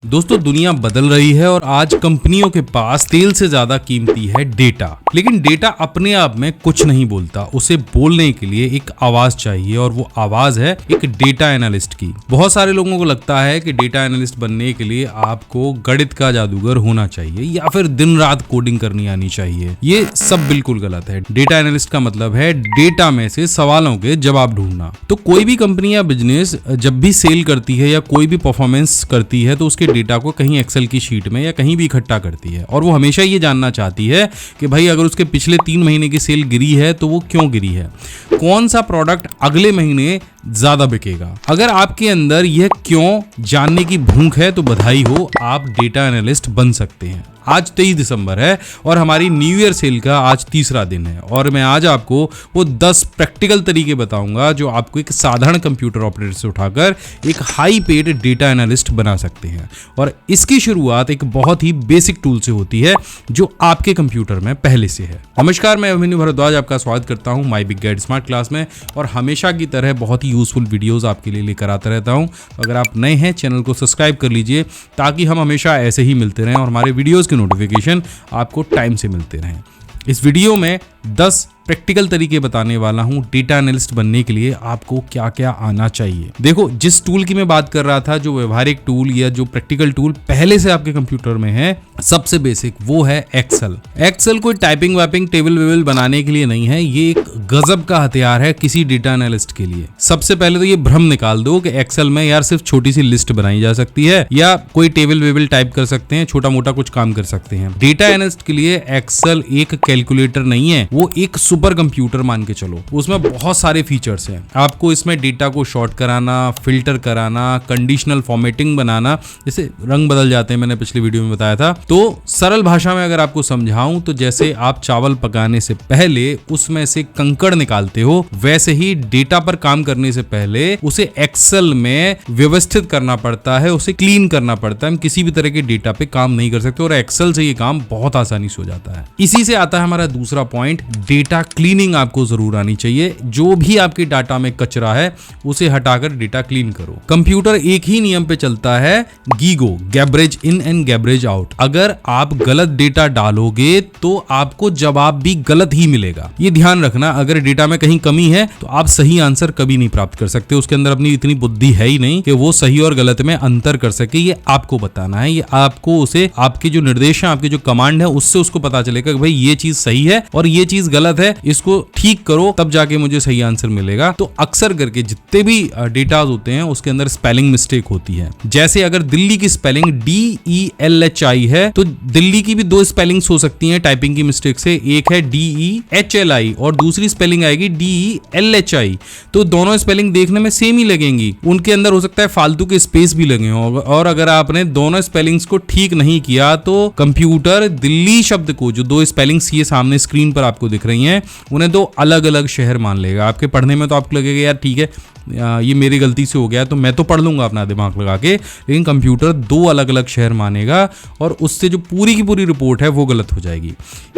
दोस्तों दुनिया बदल रही है और आज कंपनियों के पास तेल से ज्यादा कीमती है डेटा। लेकिन डेटा अपने आप में कुछ नहीं बोलता, उसे बोलने के लिए एक आवाज चाहिए और वो आवाज है एक डेटा एनालिस्ट की। बहुत सारे लोगों को लगता है कि डेटा एनालिस्ट बनने के लिए आपको गणित का जादूगर होना चाहिए या फिर दिन रात कोडिंग करनी आनी चाहिए। ये सब बिल्कुल गलत है। डेटा एनालिस्ट का मतलब है डेटा में से सवालों के जवाब ढूंढना। तो कोई भी कंपनी या बिजनेस जब भी सेल करती है या कोई भी परफॉर्मेंस करती है तो उसके डेटा को कहीं एक्सेल की शीट में या कहीं भी इकट्ठा करती है और वो हमेशा ये जानना चाहती है कि भाई अगर उसके पिछले 3 महीने की सेल गिरी है तो वो क्यों गिरी है, कौन सा प्रोडक्ट अगले महीने ज्यादा बिकेगा। अगर आपके अंदर यह क्यों जानने की भूख है तो बधाई हो, आप डेटा एनालिस्ट बन सकते हैं। आज 23 दिसंबर है और हमारी न्यू ईयर सेल का आज तीसरा दिन है और मैं आज आपको वो 10 प्रैक्टिकल तरीके बताऊंगा जो आपको एक साधारण कंप्यूटर ऑपरेटर से उठाकर एक हाई पेड डेटा एनालिस्ट बना सकते हैं। और इसकी शुरुआत एक बहुत ही बेसिक टूल से होती है जो आपके कंप्यूटर में पहले से है। नमस्कार, मैं अभिमन्यु भारद्वाज आपका स्वागत करता हूं my big guide smart class में और हमेशा की तरह बहुत ही यूजफुल वीडियोस आपके लिए लेकर आता रहता हूं। अगर आप नए हैं चैनल को सब्सक्राइब कर लीजिए ताकि हम हमेशा ऐसे ही मिलते रहें और हमारे वीडियोस के नोटिफिकेशन आपको टाइम से मिलते रहें। इस वीडियो में 10 प्रैक्टिकल तरीके बताने वाला हूं डेटा एनालिस्ट बनने के लिए आपको क्या क्या आना चाहिए। देखो, जिस टूल की मैं बात कर रहा था, जो व्यवहारिक टूल या जो प्रैक्टिकल टूल पहले से आपके कंप्यूटर में है, सबसे बेसिक वो है एक्सेल। एक्सेल कोई टाइपिंग वैपिंग टेबल वेबल बनाने के लिए नहीं है, ये एक गजब का हथियार है किसी डेटा एनालिस्ट के लिए। सबसे पहले तो ये भ्रम निकाल दो कि एक्सेल में यार सिर्फ छोटी सी लिस्ट बनाई जा सकती है या कोई टेबल वेबल टाइप कर सकते हैं, छोटा मोटा कुछ काम कर सकते हैं। डेटा एनालिस्ट के लिए एक्सेल एक कैलकुलेटर नहीं है, वो एक सुपर कंप्यूटर मान के चलो। उसमें बहुत सारे फीचर्स हैं। आपको इसमें डेटा को शॉर्ट कराना, फिल्टर कराना, कंडीशनल फॉर्मेटिंग बनाना, जैसे रंग बदल जाते हैं, मैंने पिछले वीडियो में बताया था। तो सरल भाषा में अगर आपको समझाऊं तो जैसे आप चावल पकाने से पहले उसमें से कंकड़ निकालते हो, वैसे ही डेटा पर काम करने से पहले उसे एक्सेल में व्यवस्थित करना पड़ता है, उसे क्लीन करना पड़ता है। हम किसी भी तरह के डेटा पे काम नहीं कर सकते और एक्सेल से ये काम बहुत आसानी से हो जाता है। इसी से आता है हमारा दूसरा पॉइंट, डेटा क्लीनिंग आपको जरूर आनी चाहिए। जो भी आपके डाटा में कचरा है उसे हटाकर डेटा क्लीन करो। कंप्यूटर एक ही नियम पे चलता है, गीगो, गैब्रेज इन एंड गैब्रेज आउट। अगर आप गलत डेटा डालोगे तो आपको जवाब भी गलत ही मिलेगा। ये ध्यान रखना, अगर डेटा में कहीं कमी है तो आप सही आंसर कभी नहीं प्राप्त कर सकते। उसके अंदर अपनी इतनी बुद्धि है ही नहीं कि वो सही और गलत में अंतर कर सके। ये आपको बताना है, ये आपको उसे आपके जो निर्देश है, आपके जो कमांड है, उससे उसको पता चलेगा कि भाई ये चीज सही है और ये चीज गलत है, इसको ठीक करो, तब जाके मुझे सही आंसर मिलेगा। तो अक्सर करके जितने भी डेटाज होते हैं उसके अंदर स्पेलिंग मिस्टेक होती है। जैसे अगर दिल्ली की स्पेलिंग DELHI है तो दिल्ली की भी 2 स्पेलिंग्स हो सकती हैं टाइपिंग की मिस्टेक से। एक है DEHLI और दूसरी स्पेलिंग आएगी DELHI। तो दोनों स्पेलिंग देखने में सेम ही लगेंगी, उनके अंदर हो सकता है फालतू के स्पेस भी लगे हों। और अगर आपने दोनों स्पेलिंग्स को ठीक नहीं किया तो कंप्यूटर दिल्ली शब्द को, जो 2 स्पेलिंग्स ये सामने स्क्रीन पर आपको दिख रही हैं, उन्हें 2 अलग अलग शहर मान लेगा। आपके पढ़ने में तो आपको लगेगा यार ठीक है ये मेरी गलती से हो गया तो मैं तो पढ़ लूंगा अपना दिमाग लगा के, लेकिन कंप्यूटर 2 अलग अलग शहर मानेगा और उससे जो पूरी की पूरी रिपोर्ट है वो गलत हो जाएगी।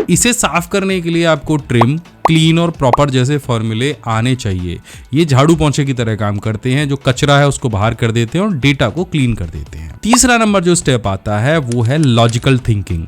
इसे साफ करने के लिए आपको ट्रिम, क्लीन और प्रॉपर जैसे फॉर्मूले आने चाहिए। ये झाड़ू पोंछे की तरह काम करते हैं, जो कचरा है उसको बाहर कर देते हैं और डेटा को क्लीन कर देते हैं। तीसरा नंबर जो स्टेप आता है वो है लॉजिकल थिंकिंग,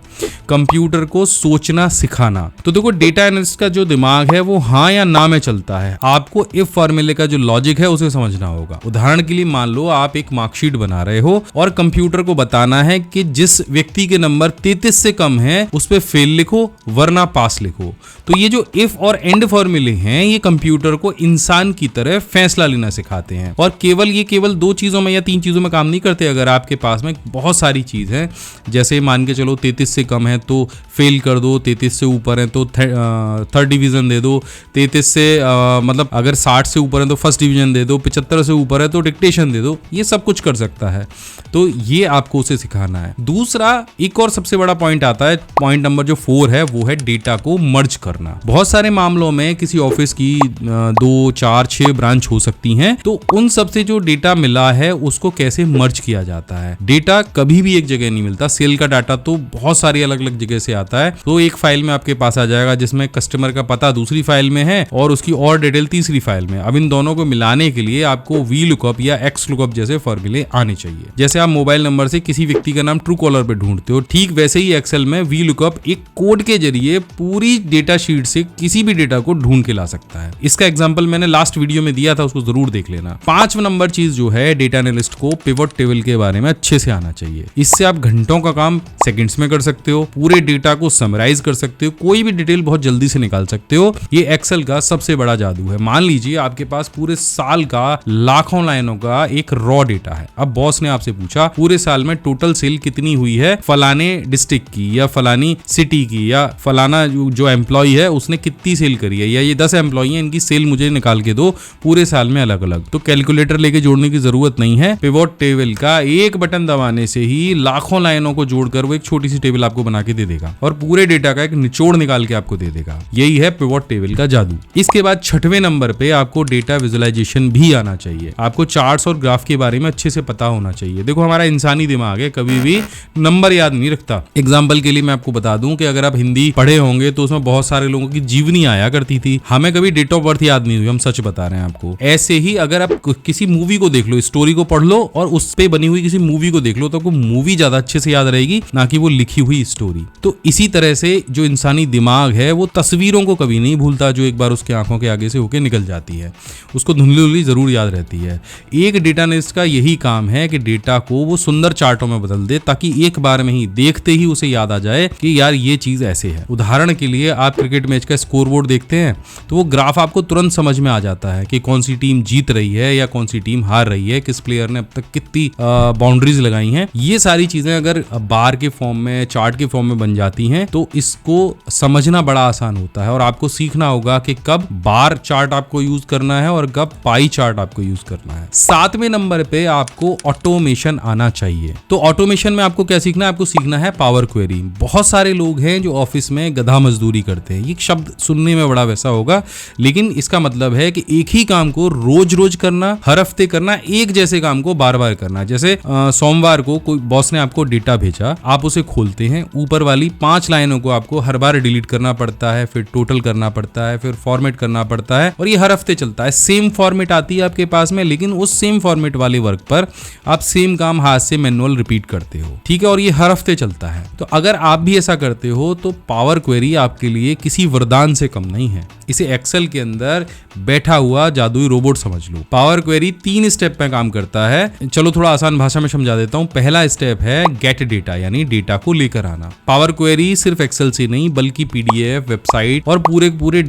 कंप्यूटर को सोचना सिखाना। तो देखो, डेटा एनालिस्ट का जो दिमाग है वो हाँ या ना में चलता है। आपको इफ फॉर्मूले का जो लॉजिक है उसे समझना होगा। उदाहरण के लिए मान लो आप एक मार्कशीट बना रहे हो और कंप्यूटर को बताना है कि जिस व्यक्ति के नंबर 33 से कम है उस पे फेल लिखो वरना पास लिखो। तो ये जो इफ और एंड फॉर्मूले हैं ये कंप्यूटर को इंसान की तरह फैसला लेना सिखाते हैं। और केवल 2 चीजों में या 3 चीजों में काम नहीं करते। अगर आपके पास में बहुत सारी चीज है, जैसे मान के चलो 33 से कम है तो फेल कर दो, 33 से ऊपर है तो थर्ड डिवीजन दे दो, 33 से मतलब अगर 60 से ऊपर है तो फर्स्ट डिवीजन दे दो, 75 से ऊपर है तो डिक्टेशन दे दो, ये सब कुछ कर सकता है। तो ये आपको उसे सिखाना है। दूसरा, एक और सबसे बड़ा पॉइंट आता है, पॉइंट नंबर जो 4 है वो है डेटा को मर्ज करना। बहुत सारे मामलों में किसी ऑफिस की 2, 4, 6 ब्रांच हो सकती हैं, तो उन सब से जो डेटा मिला है उसको कैसे मर्ज किया जाता है। डेटा कभी भी एक जगह नहीं मिलता। सेल का डाटा तो बहुत सारी अलग अलग जगह से आता है, तो एक फाइल में आपके पास आ जाएगा जिसमें कस्टमर का पता दूसरी फाइल में है और उसकी और डिटेल तीसरी फाइल में। अब इन दोनों को मिलाने बनाने के लिए आपको वी लुकअप या एक्स लुकअप जैसे फॉर्मूले आने चाहिए। जैसे आप मोबाइल नंबर से किसी व्यक्ति का नाम ट्रू कॉलर पे ढूंढते हो, ठीक वैसे ही एक्सेल में वी लुकअप एक कोड के जरिए पूरी डेटा शीट से किसी भी डेटा को ढूंढ के ला सकता है। इसका एग्जांपल मैंने लास्ट वीडियो में दिया था, उसको जरूर देख लेना। 5 नंबर चीज जो है, डेटा एनालिस्ट को पिवट टेबल के बारे में अच्छे से आना चाहिए। इससे आप घंटों का काम सेकंड्स में कर सकते हो, पूरे डेटा को समराइज कर सकते हो, कोई भी डिटेल बहुत जल्दी से निकाल सकते हो। ये एक्सेल का सबसे बड़ा जादू है। मान लीजिए आपके पास पूरे साल का लाखों लाइनों का एक रॉ डेटा है। अब बॉस ने आपसे पूछा पूरे साल में टोटल सेल कितनी हुई है फलाने डिस्ट्रिक्ट की या फलानी सिटी की, या फलाना जो एम्प्लॉय है उसने कितनी सेल करी है, या ये 10 एम्प्लॉय हैं इनकी सेल मुझे निकाल के दो पूरे साल में अलग अलग। तो कैलकुलेटर लेके जोड़ने की जरूरत नहीं है। पिवट टेबल का एक बटन दबाने से ही लाखों लाइनों को जोड़कर वो एक छोटी सी टेबल आपको बना के दे देगा और पूरे डेटा का एक निचोड़ निकाल के आपको दे देगा। यही है पिवट टेबल का जादू। इसके बाद 6वें नंबर पे आपको डेटा विजुअलाइजेशन भी आना चाहिए। आपको चार्ट्स और ग्राफ के बारे में अच्छे से पता होना चाहिए। देखो हमारा इंसानी दिमाग है, कभी भी नंबर याद नहीं रखता। एग्जाम्पल के लिए मैं आपको बता दूं कि अगर आप हिंदी पढ़े होंगे तो उसमें बहुत सारे लोगों की जीवनी आया करती थी, हमें कभी डेट ऑफ बर्थ याद नहीं हुई, हम सच बता रहे हैं आपको। ऐसे ही अगर आप किसी मूवी को देख लो, स्टोरी को पढ़ लो और उस पे बनी हुई किसी मूवी को देख लो तो आपको मूवी ज्यादा अच्छे से याद रहेगी ना कि वो लिखी हुई स्टोरी। तो इसी तरह से जो इंसानी दिमाग है वो तस्वीरों को कभी नहीं भूलता, जो एक बार उसके आंखों के आगे से होके निकल जाती है, उसको धुंधली धुंधली जरूर याद रहती है। एक डेटा एनालिस्ट का यही काम है कि डेटा को वो सुंदर चार्टों में बदल दे ताकि एक बार में ही देखते ही उसे याद आ जाए कि यार ये चीज ऐसे है। उदाहरण के लिए आप क्रिकेट मैच का स्कोर बोर्ड देखते हैं तो वो ग्राफ आपको तुरंत समझ में आ जाता है कि कौन सी टीम जीत रही है या कौन सी टीम हार रही है, किस प्लेयर ने अब तक कितनी बाउंड्रीज लगाई हैं। ये सारी चीजें अगर बार के फॉर्म में, चार्ट के फॉर्म में बन जाती हैं तो इसको समझना बड़ा आसान होता है और आपको सीखना होगा कि कब बार चार्ट आपको यूज करना है और कब पाई चार्ट आपको यूज करना है। 7वें नंबर पे आपको ऑटोमेशन आना चाहिए। तो ऑटोमेशन में आपको क्या सीखना है? आपको सीखना है पावर क्वेरी। बहुत सारे लोग हैं जो ऑफिस में गधा मजदूरी करते हैं। ये शब्द सुनने में बड़ा वैसा होगा, लेकिन इसका मतलब है कि एक ही काम को रोज रोज करना, हर हफ्ते करना, एक जैसे काम को बार बार करना। जैसे सोमवार को कोई बॉस ने आपको डेटा भेजा, आप उसे खोलते हैं, ऊपर वाली 5 लाइनों को आपको हर बार डिलीट करना पड़ता है, फिर टोटल करना पड़ता है, फिर फॉर्मेट करना पड़ता है और ये हर हफ्ते चलता है। सेम फॉर्मेट आती है आपके पास में, लेकिन उस सेम फॉर्मेट वाले वर्क पर आप सेम काम हाथ से मैनुअल रिपीट करते हो, ठीक है, और ये हर हफ्ते चलता है। तो अगर आप भी ऐसा करते हो तो पावर क्वेरी आपके लिए किसी वरदान से कम नहीं है। इसे एक्सेल के अंदर बैठा हुआ जादुई रोबोट समझ लो। पावर क्वेरी 3 स्टेप में काम करता है। चलो थोड़ा आसान भाषा में समझा देता हूं। पहला स्टेप है गेट डेटा, यानी डेटा को लेकर आना। पावर क्वेरी सिर्फ एक्सेल से नहीं बल्कि पीडीएफ, वेबसाइट और पूरे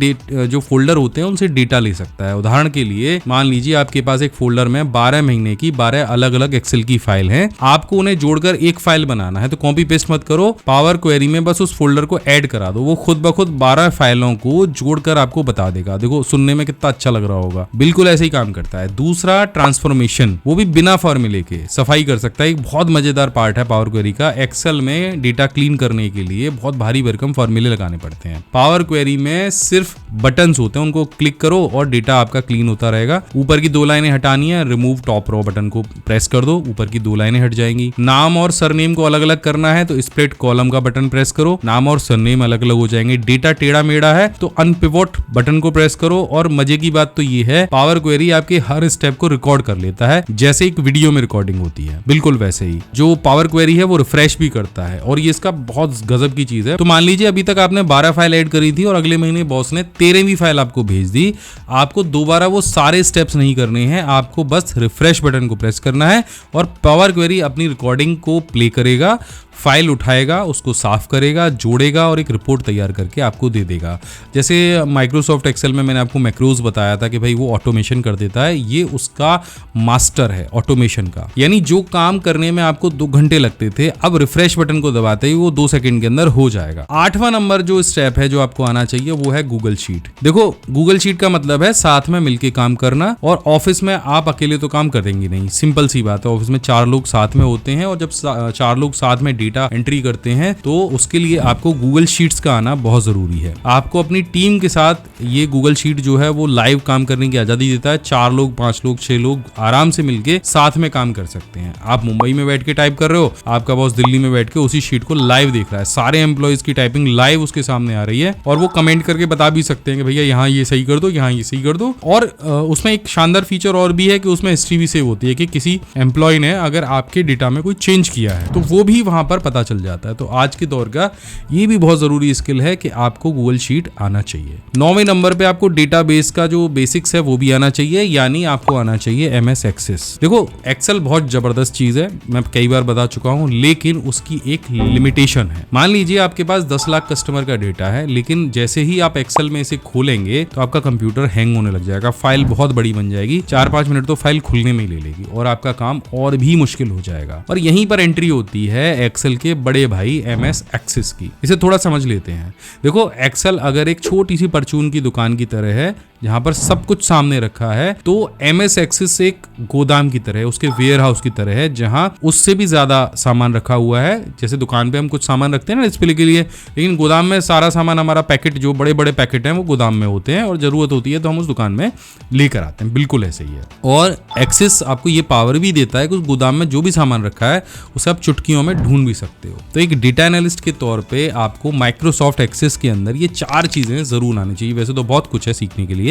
जो फोल्डर होते हैं उनसे डेटा ले सकता है। उदाहरण के लिए मान लीजिए आपके पास एक फोल्डर में 12 महीने की 12 अलग अलग एक्सेल की फाइल है, आपको उन्हें जोड़कर एक फाइल बनाना है। तो कॉपी पेस्ट मत करो, पावर क्वेरी में बस उस फोल्डर को ऐड करा दो, वो खुद ब खुद 12 फाइलों को जोड़कर आपको बता देगा। देखो सुनने में कितना अच्छा लग रहा होगा, बिल्कुल ऐसे ही काम करता है। दूसरा ट्रांसफॉर्मेशन, वो भी बिना फॉर्मूले के सफाई कर सकता है। एक बहुत मजेदार पार्ट है पावर क्वेरी का। एक्सेल में डेटा क्लीन करने के लिए बहुत भारी भरकम फॉर्मूले लगाने पड़ते हैं। पावर क्वेरी में सिर्फ बटन्स होते हैं, उनको क्लिक करो और डेटा आपका क्लीन होता रहेगा। ऊपर की 2 लाइनें हटानी है, रिमूव टॉप रो बटन को प्रेस कर दो, ऊपर की 2 लाइनें हट जाएंगी। नाम और सरनेम को अलग अलग करना है तो स्प्लिट कॉलम का बटन प्रेस करो, नाम और सरनेम अलग अलग हो जाएंगे। डेटा टेढ़ा मेढ़ा है तो अनपिवोट बटन को प्रेस करो। और मजे की बात तो ये है, पावर क्वेरी आपके हर स्टेप को रिकॉर्ड कर लेता है, जैसे एक वीडियो में रिकॉर्डिंग होती है, बिल्कुल वैसे ही। जो पावर क्वेरी है वो रिफ्रेश भी करता है और ये इसका बहुत गजब की चीज है। तो मान लीजिए अभी तक आपने 12 फाइल ऐड करी थी और अगले महीने बॉस ने 13वीं फाइल आपको भेज दी। आपको दोबारा वो सारे स्टेप्स नहीं करने हैं, आपको बस रिफ्रेश बटन को प्रेस करना है और पावर क्वेरी अपनी रिकॉर्डिंग को प्ले करेगा, फाइल उठाएगा, उसको साफ करेगा, जोड़ेगा और एक रिपोर्ट तैयार करके आपको दे देगा। जैसे माइक्रोसॉफ्ट एक्सेल में मैंने आपको मैक्रोज बताया था कि भाई वो ऑटोमेशन कर देता है, ये उसका मास्टर है ऑटोमेशन का। यानी जो काम करने में आपको 2 घंटे लगते थे, अब रिफ्रेश बटन को दबाते ही वो 2 सेकंड के अंदर हो जाएगा। 8वां नंबर जो स्टेप है जो आपको आना चाहिए वो है गूगल शीट। देखो गूगल शीट का मतलब है साथ में मिलकर काम करना, और ऑफिस में आप अकेले तो काम करेंगे नहीं, सिंपल सी बात है। ऑफिस में 4 लोग साथ में होते हैं और जब 4 लोग साथ में डेटा एंट्री करते हैं तो उसके लिए आपको गूगल शीट्स का आना बहुत जरूरी है। आपको अपनी टीम के साथ ये गूगल शीट जो है वो लाइव काम करने की आजादी देता है। 4 लोग, 5 लोग, 6 लोग आराम से मिलके साथ में काम कर सकते हैं। आप मुंबई में बैठ के टाइप कर रहे हो, आपका बॉस दिल्ली में बैठ के उसी शीट को लाइव देख रहा है, सारे एम्प्लॉइज की टाइपिंग लाइव उसके सामने आ रही है और वो कमेंट करके बता भी सकते हैं कि भैया यहाँ ये सही कर दो, यहाँ ये सही कर दो। और उसमें उसमें एक शानदार फीचर और भी है कि उसमें हिस्ट्री भी सेव होती है कि किसी एम्प्लॉय ने अगर आपके डेटा में कोई चेंज किया है तो वो भी वहां पर पता चल जाता है। तो आज के दौर का ये भी बहुत जरूरी स्किल है कि आपको गूगल शीट आना चाहिए। 9वें नंबर पे आपको डेटाबेस का जो बेसिक्स है वो भी आना चाहिए, यानी आपको आना चाहिए एमएस एक्सेस। देखो एक्सेल बहुत जबरदस्त चीज है, मैं कई बार बता चुका हूं, लेकिन उसकी एक लिमिटेशन है। मान लीजिए आपके पास 10 लाख कस्टमर का डेटा है, लेकिन जैसे ही आप एक्सेल में इसे खोलेंगे तो आपका कंप्यूटर हैंग होने लग जाएगा, फाइल बहुत बड़ी बन जाएगी, 4-5 मिनट तो फाइल खुलने में ही ले लेगी और आपका काम और भी मुश्किल हो जाएगा। और यहीं पर एंट्री होती है एक्सेल के बड़े भाई एमएस एक्सेस की। इसे थोड़ा समझ लेते हैं। देखो एक्सेल अगर एक छोटी सी परचून की दुकान की तरह है जहां पर सब कुछ सामने रखा है, तो एमएस एक्सेस एक गोदाम की तरह है, उसके वेयर हाउस की तरह है, जहां उससे भी ज्यादा सामान रखा हुआ है। जैसे दुकान पे हम कुछ सामान रखते हैं ना डिस्प्ले के लिए, लेकिन गोदाम में सारा सामान, हमारा पैकेट, जो बड़े बड़े पैकेट हैं वो गोदाम में होते हैं और जरूरत होती है तो हम उस दुकान में लेकर आते हैं। बिल्कुल ऐसे ही है। और एक्सेस आपको ये पावर भी देता है कि उस गोदाम में जो भी सामान रखा है उसे आप चुटकियों में ढूंढ भी सकते हो। तो एक डेटा एनालिस्ट के तौर पे आपको माइक्रोसॉफ्ट एक्सेस के अंदर ये 4 चीजें जरूर आनी चाहिए। वैसे तो बहुत कुछ है सीखने के लिए,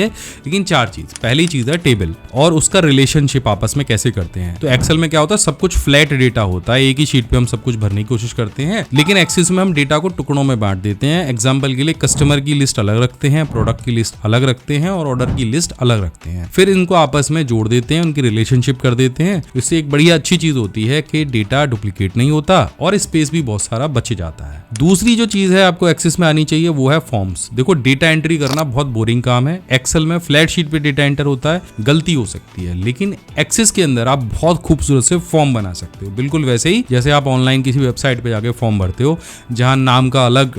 लेकिन 4 चीज। पहली चीज है टेबल और उसका रिलेशनशिप आपस में कैसे करते हैं। तो एक्सेल में क्या होता है, सब कुछ फ्लैट डेटा होता है, एक ही शीट पे हम सब कुछ भरने की कोशिश करते हैं, लेकिन एक्सेस में हम डेटा को टुकड़ों में बांट देते हैं। एग्जाम्पल के लिए कस्टमर की लिस्ट अलग रखते हैं, प्रोडक्ट की लिस्ट अलग रखते हैं और ऑर्डर की लिस्ट अलग रखते हैं, फिर इनको आपस में जोड़ देते हैं, उनकी रिलेशनशिप कर देते हैं। इससे एक बढ़िया अच्छी चीज होती है कि डेटा डुप्लीकेट नहीं होता और स्पेस भी बहुत सारा बच जाता है। दूसरी जो चीज है आपको एक्सेस में आनी चाहिए वो है फॉर्म्स। देखो डेटा एंट्री करना बहुत बोरिंग काम है। एक्सेल में फ्लैट शीट पे डेटा एंटर होता है, गलती हो सकती है, लेकिन एक्सेस के अंदर आप बहुत खूबसूरत से फॉर्म बना सकते हो। बिल्कुल वैसे ही जैसे आप ऑनलाइन किसी वेबसाइट पे जाके फॉर्म भरते हो, जहां नाम का अलग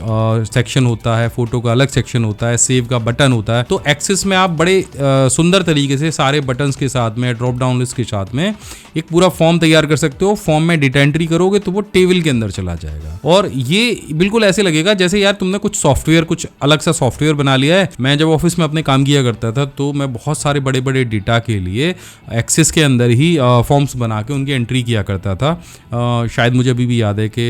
सेक्शन होता है, फोटो का अलग सेक्शन होता है, सेव का बटन होता है, तो एक्सेस में आप बड़े सुंदर तरीके से सारे बटन्स के साथ में, ड्रॉप डाउन लिस्ट के साथ में एक पूरा फॉर्म तैयार कर सकते हो। फॉर्म में डेटा एंट्री करोगे तो वो टेबल के अंदर चला जाएगा और ये बिल्कुल ऐसे लगेगा जैसे यार तुमने कुछ सॉफ्टवेयर, कुछ अलग सा सॉफ्टवेयर बना लिया है। मैं जब ऑफिस में अपने काम किया करता था तो मैं बहुत सारे बड़े बड़े डेटा के लिए एक्सेस के अंदर ही फॉर्म्स बना के उनकी एंट्री किया करता था। शायद मुझे अभी भी याद है कि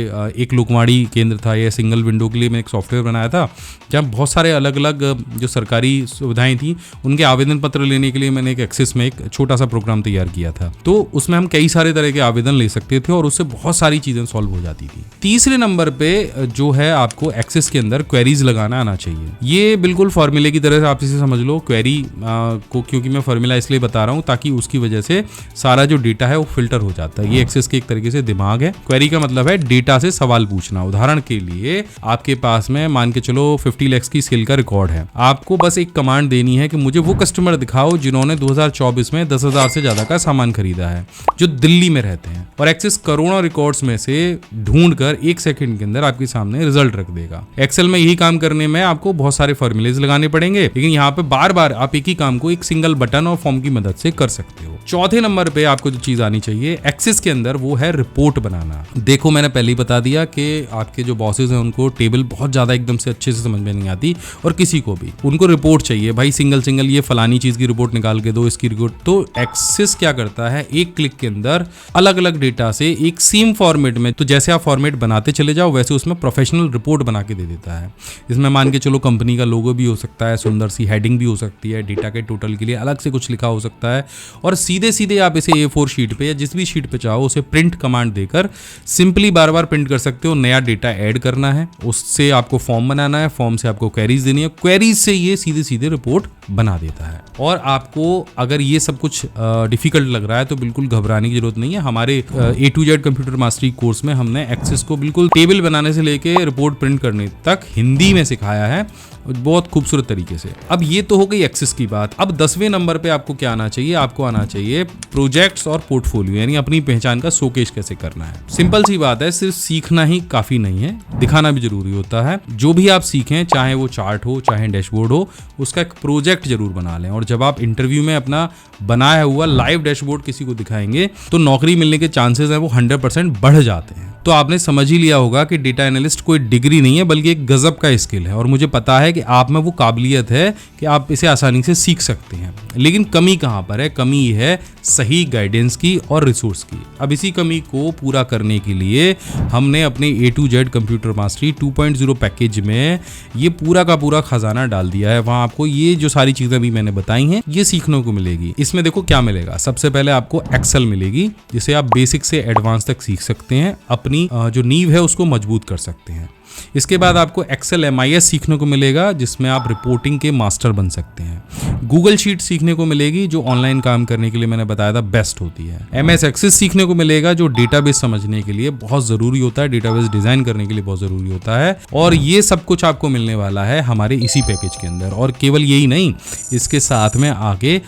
एक लोकवाणी केंद्र था, या सिंगल विंडो के लिए मैं एक सॉफ्टवेयर बनाया था, जहाँ बहुत सारे अलग अलग जो सरकारी सुविधाएं थी उनके आवेदन पत्र लेने के लिए मैंने एक एक्सेस में एक छोटा सा प्रोग्राम तैयार किया था। तो उसमें हम कई सारे तरह के आवेदन ले सकते थे और उससे बहुत सारी चीजें सॉल्व हो जाती थी। तीसरे नंबर पे जो है आपको एक्सेस के अंदर क्वेरीज लगाना आना चाहिए। ये बिल्कुल फॉर्मूले की तरह से आप इसे समझ लो क्वेरी को, क्योंकि मैं फॉर्मूला इसलिए बता रहा हूँ ताकि उसकी वजह से सारा जो डेटा है वो फिल्टर हो जाता है। ये एक्सेस के एक तरीके से दिमाग है। क्वेरी का मतलब है डेटा से सवाल पूछना। उदाहरण के लिए आपके पास में मान के चलो 50 लाख की सेल का रिकॉर्ड है, आपको बस एक कमांड देनी है कि मुझे वो कस्टमर दिखाओ जिन्होंने 2024 में 10,000 से ज्यादा का सामान खरीदा है, जो दिल्ली में रहते हैं, और एक्सेस करोड़ों रिकॉर्ड्स में से ढूंढकर 1 सेकंड के अंदर आपके सामने रिजल्ट रख देगा। एक्सेल में यही काम करने में आपको बहुत सारे फॉर्मूलेज लगाने पड़ेंगे, लेकिन यहाँ पे बार बार आप एक ही काम को एक सिंगल बटन और फॉर्म की मदद से कर सकते हो। चौथे नंबर पे आपको जो चीज आनी चाहिए एक्सेस के अंदर वो है रिपोर्ट बनाना। देखो मैंने पहले ही बता दिया कि आपके जो बॉसेस हैं उनको टेबल बहुत ज्यादा एकदम से अच्छे से समझ में नहीं आती, और किसी को भी उनको रिपोर्ट चाहिए भाई, सिंगल सिंगल ये फलानी चीज की रिपोर्ट निकाल के दो, इसकी रिपोर्ट। तो एक्सेस क्या करता है, एक क्लिक के अंदर अलग अलग डेटा से एक सेम फॉर्मेट में, तो जैसे आप फॉर्मेट बनाते चले जाओ वैसे उसमें प्रोफेशनल रिपोर्ट बना के दे देता है। इसमें मान के चलो कंपनी का लोगो भी हो सकता है, सुंदर सी हेडिंग भी हो सकती है, डेटा के टोटल के लिए अलग से कुछ लिखा हो सकता है, और सीधे सीधे आप इसे A4 शीट पे या जिस भी शीट पे चाहो उसे प्रिंट कमांड देकर सिंपली बार बार प्रिंट कर सकते हो। नया डेटा ऐड करना है, उससे आपको फॉर्म बनाना है, फॉर्म से आपको क्वेरीज देनी है, क्वेरीज से ये सीधे सीधे रिपोर्ट बना देता है। और आपको अगर ये सब कुछ डिफिकल्ट लग रहा है तो बिल्कुल घबराने की जरूरत नहीं है। हमारे A to Z computer mastery course में हमने एक्सेस को बिल्कुल टेबल बनाने से लेके रिपोर्ट प्रिंट करने तक हिंदी में सिखाया है, बहुत खूबसूरत तरीके से। अब ये तो हो गई एक्सेस की बात। अब 10वें नंबर पे आपको क्या आना चाहिए, आपको आना चाहिए प्रोजेक्ट्स और पोर्टफोलियो, यानी अपनी पहचान का शोकेस कैसे करना है। सिंपल सी बात है, सिर्फ सीखना ही काफी नहीं है, दिखाना भी जरूरी होता है। जो भी आप सीखें, चाहे वो चार्ट हो चाहे डैशबोर्ड हो, उसका एक प्रोजेक्ट जरूर बना लें। और जब आप इंटरव्यू में अपना बनाया हुआ लाइव डैशबोर्ड किसी को दिखाएंगे तो नौकरी मिलने के चांसेस हैं वो 100% बढ़ जाते हैं। तो आपने समझ ही लिया होगा कि डेटा एनालिस्ट कोई डिग्री नहीं है बल्कि एक गजब का स्किल है, और मुझे पता है कि आप में वो काबिलियत है कि आप इसे आसानी से सीख सकते हैं। लेकिन कमी कहाँ पर है? कमी है सही गाइडेंस की और रिसोर्स की। अब इसी कमी को पूरा करने के लिए हमने अपने A to Z computer mastery 2.0 package में ये पूरा का पूरा खजाना डाल दिया है। वहाँ आपको ये जो सारी चीज़ें भी मैंने बताई हैं ये सीखने को मिलेगी। इसमें देखो क्या मिलेगा। सबसे पहले आपको एक्सेल मिलेगी, जिसे आप बेसिक से एडवांस तक सीख सकते हैं, अपनी जो नींव है उसको मजबूत कर सकते हैं। इसके बाद आपको एक्सेल MIS सीखने को मिलेगा, जिसमें आप रिपोर्टिंग के मास्टर बन सकते हैं। गूगल शीट सीखने को मिलेगी, जो ऑनलाइन काम करने के लिए मैंने बताया था बेस्ट होती है। MS एक्सेस सीखने को मिलेगा, जो डेटाबेस समझने के लिए बहुत ज़रूरी होता है, डेटाबेस डिज़ाइन करने के लिए बहुत ज़रूरी होता है। और ये सब कुछ आपको मिलने वाला है हमारे इसी पैकेज के अंदर। और केवल यही नहीं, इसके साथ में आगे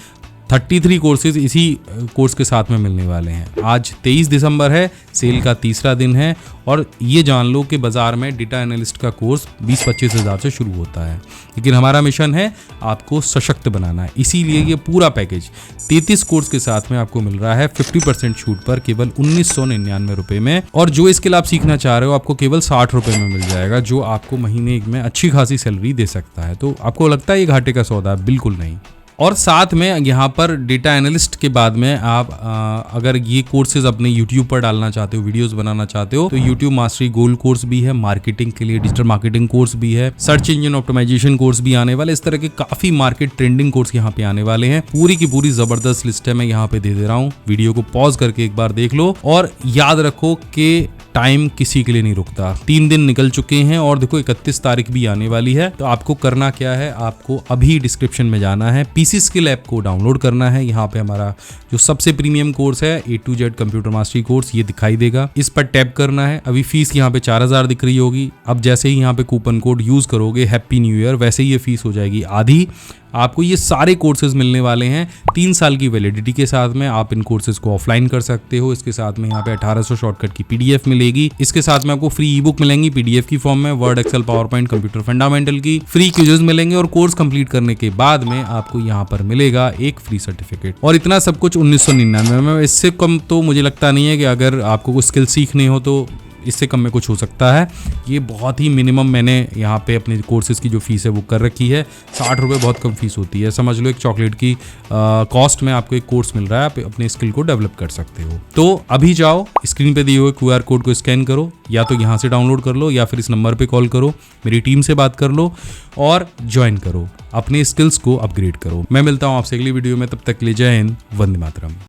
33 कोर्सेज इसी कोर्स के साथ में मिलने वाले हैं। आज 23 दिसंबर है, सेल का तीसरा दिन है, और ये जान लो कि बाज़ार में डेटा एनालिस्ट का कोर्स 20-25 हज़ार से शुरू होता है। लेकिन हमारा मिशन है आपको सशक्त बनाना है, इसीलिए ये पूरा पैकेज 33 कोर्स के साथ में आपको मिल रहा है 50% छूट पर केवल 1999 रुपये में। और जो स्किल आप सीखना चाह रहे हो आपको केवल 60 रुपये में मिल जाएगा, जो आपको महीने में अच्छी खासी सैलरी दे सकता है। तो आपको लगता है ये घाटे का सौदा है? बिल्कुल नहीं। और साथ में यहाँ पर डेटा एनालिस्ट के बाद में आप अगर ये कोर्सेज अपने YouTube पर डालना चाहते हो, वीडियोस बनाना चाहते हो, तो YouTube मास्टरी गोल्ड कोर्स भी है, मार्केटिंग के लिए डिजिटल मार्केटिंग कोर्स भी है, सर्च इंजन ऑप्टिमाइजेशन कोर्स भी आने वाले। इस तरह के काफी मार्केट ट्रेंडिंग कोर्स यहाँ पे आने वाले हैं। पूरी की पूरी जबरदस्त लिस्ट है, मैं यहाँ पे दे रहा हूँ। वीडियो को पॉज करके एक बार देख लो, और याद रखो कि टाइम किसी के लिए नहीं रुकता। 3 दिन निकल चुके हैं और देखो 31 तारीख भी आने वाली है। तो आपको करना क्या है, आपको अभी डिस्क्रिप्शन में जाना है, PC स्किल ऐप को डाउनलोड करना है। यहाँ पे हमारा जो सबसे प्रीमियम कोर्स है A to Z computer mastery course, ये दिखाई देगा, इस पर टैप करना है। अभी फीस यहाँ पे 4000 दिख रही होगी। अब जैसे ही यहाँ पे कूपन कोड यूज करोगे हैप्पी न्यू ईयर, वैसे ही ये फीस हो जाएगी आधी। आपको ये सारे कोर्सेज मिलने वाले हैं 3 साल की वैलिडिटी के साथ में। आप इन कोर्सेज को ऑफलाइन कर सकते हो। इसके साथ में यहाँ पे 1800 शॉर्टकट की PDF मिलेगी। इसके साथ में आपको फ्री ई-बुक मिलेंगी PDF की फॉर्म में, Word, Excel, PowerPoint, computer fundamental की फ्री क्विज़ेस मिलेंगे। और कोर्स कंप्लीट करने के बाद में आपको यहाँ पर मिलेगा एक फ्री सर्टिफिकेट। और इतना सब कुछ 1999 में। इससे कम तो मुझे लगता नहीं है कि अगर आपको कुछ स्किल सीखनी हो तो इससे कम में कुछ हो सकता है। ये बहुत ही मिनिमम मैंने यहाँ पे अपने कोर्सेज की जो फीस है वो कर रखी है। 60 रुपये बहुत कम फीस होती है। समझ लो एक चॉकलेट की कॉस्ट में आपको एक कोर्स मिल रहा है, आप अपने स्किल को डेवलप कर सकते हो। तो अभी जाओ, स्क्रीन पे दिए हुए QR कोड को स्कैन करो, या तो यहाँ से डाउनलोड कर लो या फिर इस नंबर पर कॉल करो, मेरी टीम से बात कर लो और ज्वाइन करो, अपने स्किल्स को अपग्रेड करो। मैं मिलता हूँ आपसे अगली वीडियो में, तब तक के लिए जय हिंद, वंदे मातरम।